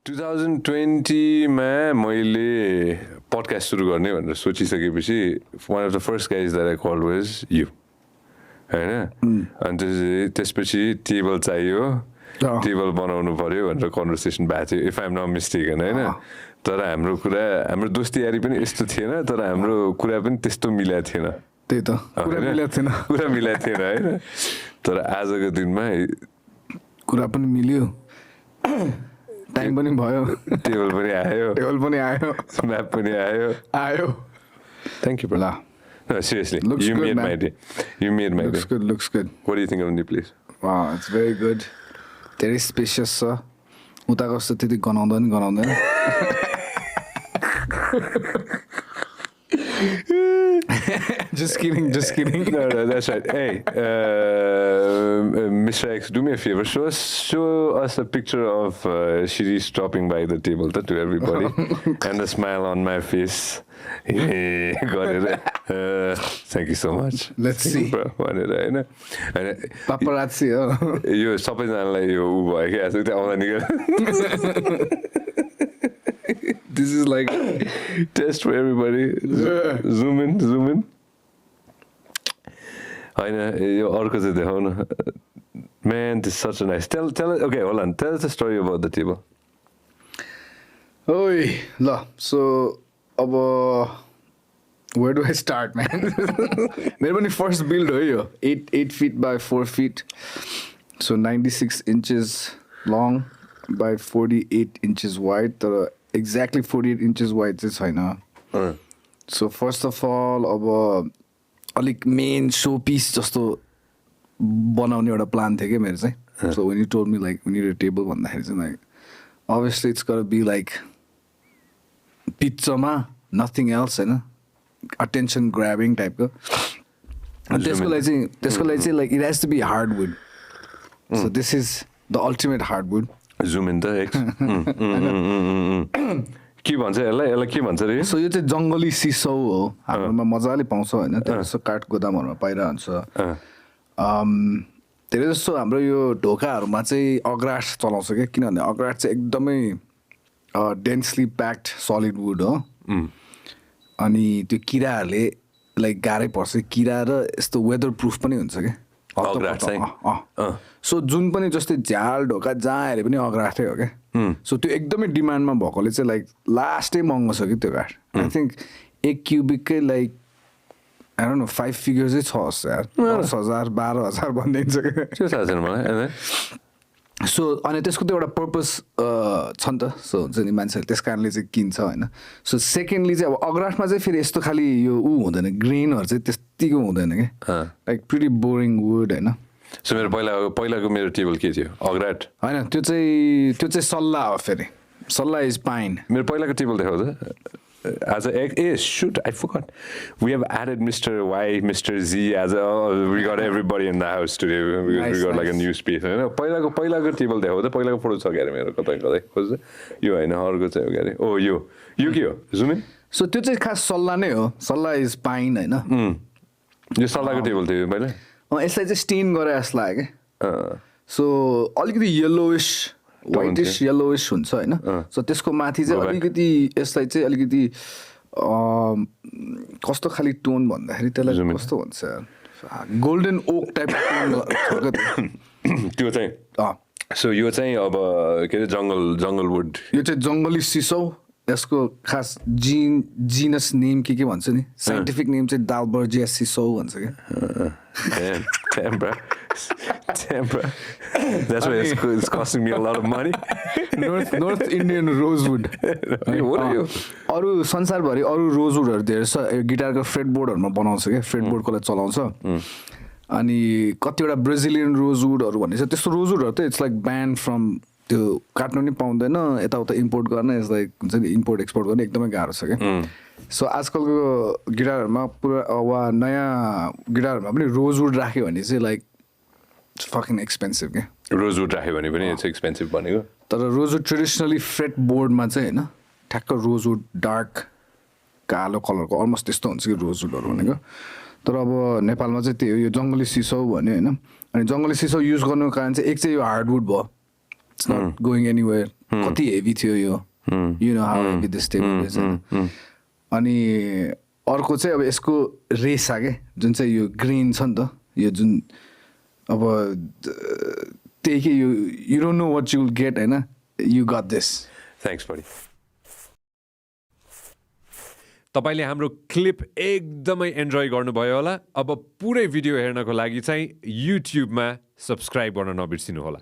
2020 मा मैले पडकास्ट सुरु गर्ने भनेर सोचिसकेपछि one of the first guys that I called was you. हैन अनि त्यसपछि टेबल चाहियो टेबल बनाउनु पर्यो भनेर कन्भर्सेसन भएको थियो if I am not mistaken हैन तर हाम्रो दोस्ती यारी पनि यस्तो थिएन तर हाम्रो कुरा पनि त्यस्तो मिलेको थिएन त्यही त कुरा मिलेको थिएन हैन तर आजको दिनमा कुरा पनि मिल्यो टाइम पनि भयो टेबल पनि आयो म्याप पनि आयो thank you bro No, seriously, looks you good, made man. my day. You made my looks day. Looks good. What do you think of the new place? Wow, it's very good. Very spacious, sir. उता कस्तो त्यति गनाउँदैन Just kidding. No, that's right. Hey, Mr. X, do me a favor. Show us a picture of Shirish dropping by the table to everybody, and a smile on my face. Got it. Thank you so much. Let's see. Paparazzi. यो सबैजनालाई यो उ भयो क्या त्यो आउँदा निकै This is like test for everybody. Zoom in. होइन यो अर्को चाहिँ देखाउनु Man, this is such a nice. Tell okay, hold on. Tell us a story about the table. Oi, la. So, where do I start, man? मेरो पनि first build हो यो 8 feet by 4 feet. So 96 inches long by 48 inches wide. तर exactly 48 inches wide चाहिँ छैन. So first of all अलिक main show piece जस्तो बनाउने एउटा प्लान थियो क्या मेरो चाहिँ. So when you told me like we need a table भन्दाखेरि चाहिँ like obviously it's gotta be like पिक्चरमा nothing else हैन attention grabbing type को. त्यसको लागि चाहिँ like it has to be hardwood. So this is the ultimate hardwood. Zoom in the X. के भन्छ यसलाई के भन्छ रे? So यो चाहिँ जङ्गली सिसौ हो. हाम्रोमा मजाले पाउँछ हैन त्यसो काठ गोदामहरुमा पाइरहन्छ. धेरै जस्तो हाम्रो यो ढोकाहरुमा चाहिँ अग्राठ चलाउँछ के किनभने अग्राठ चाहिँ एकदमै डेन्सली प्याक्ड सलिड वुड हो. अनि त्यो किराहरुले लाइक गाह्रै पर्छ किरा र यस्तो वेदर प्रुफ पनि हुन्छ के अग्राठ चाहिँ सो जुन पनि जस्तै झ्याल ढोका जहाँ हेरे पनि अग्राठै हो के सो त्यो एकदमै डिमान्डमा भएकोले चाहिँ लाइक लास्टै महँगो छ कि त्यो काठ आई थिङ्क 1 क्युबिककै like I don't know 5 figures चाहिँ 6,000 12,000 भनिदिन्छ त्यो थाहा छैन मलाई सो अनि त्यसको त एउटा पर्पस छ नि त सो हुन्छ नि मान्छेहरूले त्यस कारणले चाहिँ किन्छ होइन सो सेकेन्डली चाहिँ अब अग्राठमा चाहिँ फेरि यस्तो खालि यो हुँदैन ग्रेनहरू चाहिँ त्यतिको हुँदैन कि लाइक प्रिटी बोरिङ वुड होइन सो मेरो पहिलाको मेरो टेबल के थियो अग्राठ होइन त्यो चाहिँ सल्लाह हो फेरि सल्लाह इज पाइन मेरो पहिलाको टेबल देखाउँछ as shoot, I forgot. We have added Mr. Y, Mr. Z as we got everybody in the house today because we got like a new space. पहिलाको टेबल देखाउँदा पहिलाको फोटो छ क्यारे मेरो कतै खोज्छ यो होइन अर्को चाहिँ हो क्यारे ओ यो के हो जुम इन सो त्यो चाहिँ खास सल्लाह नै हो सल्लाह इज पाइन होइन यो सल्लाहको टेबल थियो पहिला यसलाई चाहिँ स्टेन गरे जस्तो लाग्यो क्या सो अलिकति येलोइश वाइटिश येलोइश हुन्छ होइन सो त्यसको माथि चाहिँ अलिकति यसलाई चाहिँ अलिकति कस्तो खालि टोन भन्दाखेरि त्यसलाई कस्तो भन्छ गोल्डन ओक टाइप त्यो चाहिँ सो यो चाहिँ अब के अरे जङ्गल वुड यो चाहिँ जङ्गली सिसौ यसको खास जिनस नेम के भन्छ नि साइन्टिफिक नेम चाहिँ डाल्बर्जिया सिसौ भन्छ क्या Damn, bro. That's why it's costing me a lot of money. North Indian rosewood. What are you? अरू संसारभरि अरू रोजवुडहरू धेरै छ गिटारको फ्रेटबोर्डहरूमा बनाउँछ क्या फ्रेटबोर्डको लागि चलाउँछ अनि कतिवटा ब्राजिलियन रोजवुडहरू भन्ने छ त्यस्तो रोजवुडहरू त इट्स लाइक ब्यान फ्रम त्यो काट्नु नि पाउँदैन यताउता इम्पोर्ट गर्न इट्स लाइक हुन्छ नि इम्पोर्ट एक्सपोर्ट गर्ने एकदमै गाह्रो छ क्या सो आजकलको गिटारहरूमा पुरा वा नयाँ गिटारहरूमा पनि रोजवुड राख्यो भने चाहिँ लाइक इट्स फकिङ एक्सपेन्सिभ क्या रोजवुड राख्यो भने पनि इट्स एक्सपेन्सिभ भनेको तर रोजवुड ट्रेडिसनली फ्रेट बोर्डमा चाहिँ होइन ठ्याक्क रोजवुड डार्क कालो कलरको अलमोस्ट त्यस्तो हुन्छ कि रोजवुडहरू भनेको तर अब नेपालमा चाहिँ त्यही हो यो जङ्गली सिसौ भन्यो होइन अनि जङ्गली सिसौ युज गर्नुको कारण चाहिँ एक चाहिँ यो हार्डवुड भयो It's not going anywhere. कति heavy थियो यो. You know how heavy this table is. अनि अर्को चाहिँ अब यसको रेस आ के जुन चाहिँ यो ग्रेन छ नि त यो जुन अब त्यही के you don't know what you will get हैन. You got this. Thanks buddy. तपाईले हाम्रो क्लिप एकदमै एन्जोय गर्नुभयो होला अब पुरै भिडियो हेर्नको लागि चाहिँ युट्युबमा सब्स्क्राइब गर्न नबिर्सिनु होला